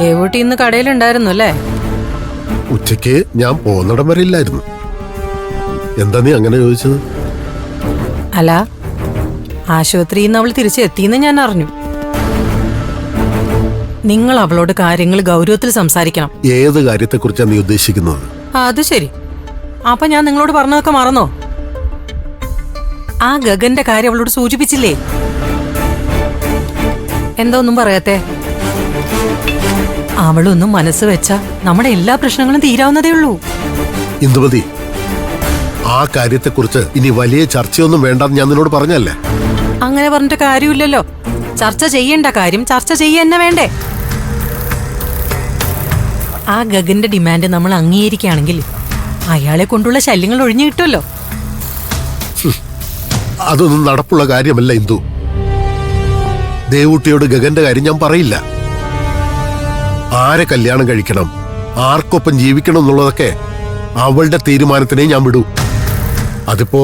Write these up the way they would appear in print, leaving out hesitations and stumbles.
ദേവൂട്ടി ഇന്ന് കടയിലുണ്ടായിരുന്നു അല്ലേ? ഉച്ചയ്ക്ക് ഞാൻ പോന്നിടം വരെ ഇല്ലായിരുന്നു. എന്താ നീ അങ്ങനെ ചോദിച്ചത്? അല്ല, ആശുപത്രിയിൽ നിന്ന് അവൾ തിരിച്ചെത്തിയെന്ന് ഞാൻ അറിഞ്ഞു. നിങ്ങൾ അവളോട് കാര്യങ്ങൾ ഗൗരവത്തിൽ സംസാരിക്കണം. ഏത് കാര്യത്തെക്കുറിച്ചാണ് നീ ഉദ്ദേശിക്കുന്നത്? അത് ശരി. അപ്പൊ ഞാൻ നിങ്ങളോട് പറഞ്ഞതൊക്കെ മറന്നോ? ആ ഗഗന്റെ കാര്യം അവളോട് സൂചിപ്പിച്ചില്ലേ? എന്താ ഒന്നും പറയാത്തെ? അവളൊന്നും മനസ്സ് വെച്ചാ നമ്മുടെ എല്ലാ പ്രശ്നങ്ങളും തീരാവുന്നതേ ഉള്ളൂ. ഇന്ദുമതി, ആ കാര്യത്തെക്കുറിച്ച് ഇനി വലിയ ചർച്ചയൊന്നും വേണ്ടെന്ന് ഞാൻ നിന്നോട് പറഞ്ഞല്ലേ? അങ്ങനെ പറഞ്ഞിട്ട് കാര്യമില്ലല്ലോ. ചർച്ച ചെയ്യേണ്ട കാര്യം ചർച്ച ചെയ്യന്നെ വേണ്ടേ? ആ ഗഗന്റെ ഡിമാൻഡ് നമ്മൾ അംഗീകരിക്കുകയാണെങ്കിൽ അയാളെ കൊണ്ടുള്ള ശല്യങ്ങൾ ഒഴിഞ്ഞു കിട്ടുമല്ലോ. അതൊന്നും നടപ്പുള്ള കാര്യമല്ല ഇന്ദു. ദേവൂട്ടിയോട് ഗഗന്റെ കാര്യം ഞാൻ പറയില്ല. ആരെ കല്യാണം കഴിക്കണം, ആർക്കൊപ്പം ജീവിക്കണം എന്നുള്ളതൊക്കെ അവളുടെ തീരുമാനത്തിനെ ഞാൻ വിടൂ. അതിപ്പോ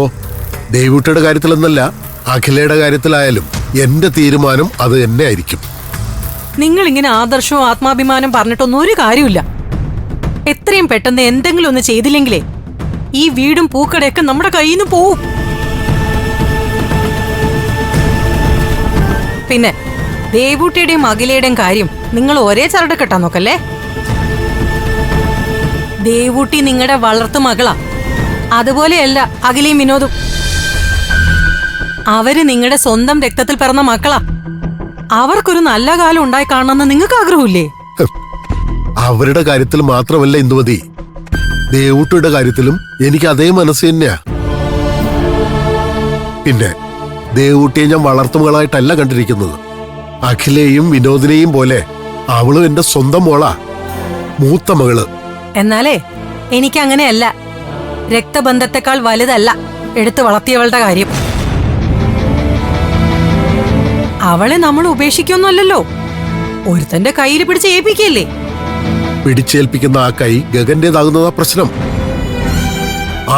ദേവൂട്ടിയുടെ കാര്യത്തിലെന്നല്ല, അഖിലയുടെ കാര്യത്തിലായാലും എന്റെ തീരുമാനം അത് തന്നെ ആയിരിക്കും. നിങ്ങൾ ഇങ്ങനെ ആദർശവും ആത്മാഭിമാനം പറഞ്ഞിട്ടൊന്നും ഒരു കാര്യമില്ല. എത്രയും പെട്ടെന്ന് എന്തെങ്കിലും ഒന്ന് ചെയ്തില്ലെങ്കിലേ ഈ വീടും പൂക്കടയൊക്കെ നമ്മുടെ കയ്യിൽ നിന്ന് പോവും. പിന്നെ ദേവൂട്ടിയുടെയും അഖിലയുടെയും കാര്യം നിങ്ങൾ ഒരേ ചരട് കെട്ടാൻ നോക്കല്ലേ? ദേവൂട്ടി നിങ്ങളുടെ വളർത്തു മകളാ. അതുപോലെയല്ല അഖിലയും വിനോദും. അവര് നിങ്ങളുടെ സ്വന്തം രക്തത്തിൽ പിറന്ന മക്കളാ. അവർക്കൊരു നല്ല കാലം ഉണ്ടായി കാണണമെന്ന് നിങ്ങൾക്ക് ആഗ്രഹമില്ലേ? അവരുടെ കാര്യത്തിൽ മാത്രമല്ല ഇന്ദുമതി, ദേവൂട്ടിയുടെ കാര്യത്തിലും എനിക്ക് അതേ മനസ്സ് തന്നെയാ. പിന്നെ ദേവൂട്ടിയെ ഞാൻ വളർത്തുമകളായിട്ടല്ല കണ്ടിരിക്കുന്നത്. അഖിലയും വിനോദിനെയും പോലെ അവളും എന്റെ സ്വന്തം മോളാ, മൂത്ത മകള്. എന്നാലേ എനിക്കങ്ങനെയല്ല. രക്തബന്ധത്തെക്കാൾ വലുതല്ല എടുത്തു വളർത്തിയവളുടെ കാര്യം. അവളെ നമ്മൾ ഉപേക്ഷിക്കൊന്നുമല്ലല്ലോ, ഒരുത്തന്റെ കയ്യിൽ പിടിച്ച് ഏൽപ്പിക്കല്ലേ? പിടിച്ചേൽപ്പിക്കുന്ന ആ കൈ ഗഗന്റേതാകുന്നതാ പ്രശ്നം.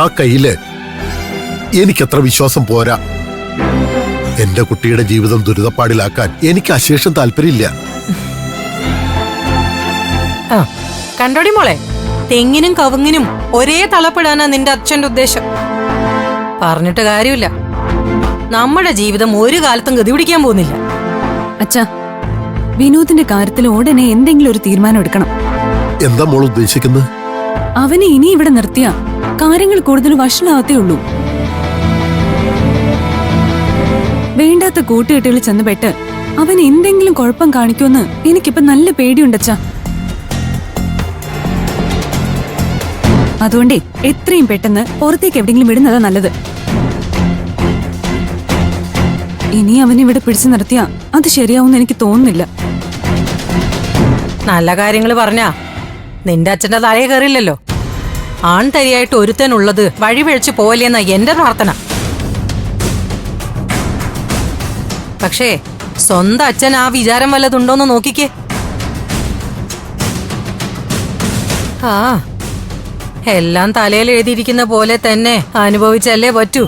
ആ കയ്യില് എനിക്കത്ര വിശ്വാസം പോരാ. എന്റെ കുട്ടിയുടെ ജീവിതം ദുരിതപ്പാടിലാക്കാൻ എനിക്ക് അശേഷം താല്പര്യമില്ല. കണ്ടോടി മോളെ, തെങ്ങിനും കവുങ്ങിനും ഒരേ തളപ്പെടാനാ നിന്റെ അച്ഛന്റെ ഉദ്ദേശം. പറഞ്ഞിട്ട് കാര്യമില്ല, നമ്മുടെ ജീവിതം ഒരു കാലത്തും ഗതി പിടിക്കാൻ പോകുന്നില്ല. അച്ഛാ, വിനോദിന്റെ കാര്യത്തിൽ ഉടനെ എന്തെങ്കിലും ഒരു തീരുമാനം എടുക്കണം. എന്താ മോൾ ഉദ്ദേശിക്കുന്നത്? അവനെ ഇനി ഇവിടെ നിർത്തിയ കാര്യങ്ങൾ കൂടുതൽ വഷളാവത്തേ ഉള്ളൂ. വേണ്ടാത്ത കൂട്ടുകെട്ടുകളിൽ ചെന്നുപെട്ട് അവൻ എന്തെങ്കിലും കുഴപ്പം കാണിക്കുമെന്ന് എനിക്കിപ്പോ നല്ല പേടിയുണ്ടച്ചാ. അതുകൊണ്ടേ എത്രയും പെട്ടെന്ന് പുറത്തേക്ക് എവിടെയെങ്കിലും വിടുന്നതാ നല്ലത്. ഇനി അവനിവിടെ പിടിച്ചു നിർത്തിയ അത് ശരിയാവുമെന്ന് എനിക്ക് തോന്നുന്നില്ല. നല്ല കാര്യങ്ങൾ പറഞ്ഞാ നിന്റെ അച്ഛന്റെ തലയെ കയറില്ലല്ലോ. ആൺതരിയായിട്ട് ഒരുത്തനുള്ളത് വഴിപിഴച്ചു പോവല്ലേന്നാ എന്റെ പ്രാർത്ഥന. പക്ഷേ സ്വന്തം അച്ഛൻ ആ വിചാരം വല്ലതുണ്ടോന്ന് നോക്കിക്കേ. ആ, എല്ലാം തലയിൽ എഴുതിയിരിക്കുന്ന പോലെ തന്നെ അനുഭവിച്ചല്ലേ പറ്റൂ.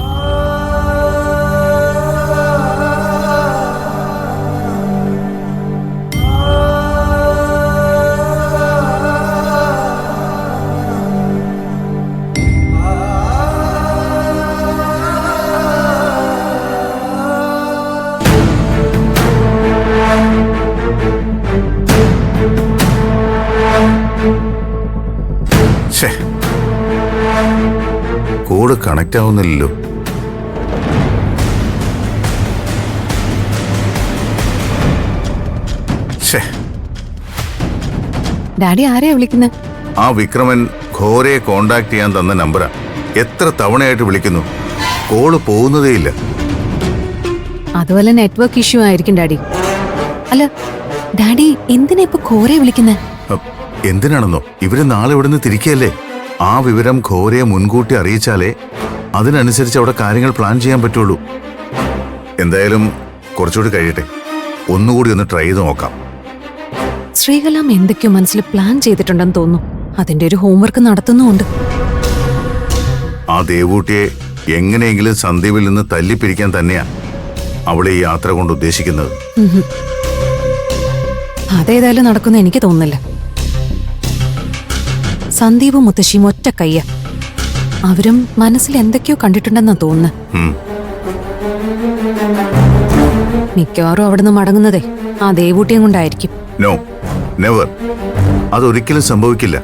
Code connect ആവുന്നില്ലല്ലോ. ഡാഡി ആരെയാ വിളിക്കുന്നത്? ആ വിക്രമൻ ഘോരയെ കോണ്ടാക്ട് ചെയ്യാൻ തന്ന നമ്പറാ. എത്ര തവണയായിട്ട് വിളിക്കുന്നു, കോള് പോകുന്നതേയില്ല. അതുപോലെ നെറ്റ്വർക്ക് ഇഷ്യൂ ആയിരിക്കും ഡാഡി. അല്ല ഡാഡി എന്തിനാ ഇപ്പൊ ഘോരയെ വിളിക്കുന്നത്? എന്തിനാണെന്നോ, ഇവര് നാളെ ഇവിടുന്ന് തിരിക്കല്ലേ. ആ വിവരം ഘോരയെ മുൻകൂട്ടി അറിയിച്ചാലേ അതിനനുസരിച്ച് അവിടെ കാര്യങ്ങൾ പ്ലാൻ ചെയ്യാൻ പറ്റുള്ളൂ. എന്തായാലും കുറച്ചുകൂടി കഴിയട്ടെ, ഒന്നുകൂടി ഒന്ന് ട്രൈ ചെയ്ത് നോക്കാം. ശ്രീകലാം എന്തൊക്കെയോ മനസ്സിൽ പ്ലാൻ ചെയ്തിട്ടുണ്ടെന്ന് തോന്നുന്നു. അതിന്റെ ഒരു ഹോംവർക്ക് നടത്തുന്നുമുണ്ട്. ആ ദേവൂട്ടിയെ എങ്ങനെയെങ്കിലും സന്ദീപിൽ നിന്ന് തല്ലിപ്പിരിക്കാൻ തന്നെയാ അവളെ ഈ യാത്ര കൊണ്ട് ഉദ്ദേശിക്കുന്നത്. അതേതായാലും നടക്കുന്ന എനിക്ക് തോന്നുന്നില്ല. സന്ദീപും മുത്തശ്ശിയും ഒറ്റ കയ്യ. അവരും മനസ്സിൽ എന്തൊക്കെയോ കണ്ടിട്ടുണ്ടെന്നാ തോന്നുന്നു. ഉം. മിക്കവാറും അവിടുന്ന് മടങ്ങുന്നതേ ആ ദേവൂട്ടിയും കൊണ്ടായിരിക്കും. No, never. അതൊരിക്കലും സംഭവിക്കില്ല.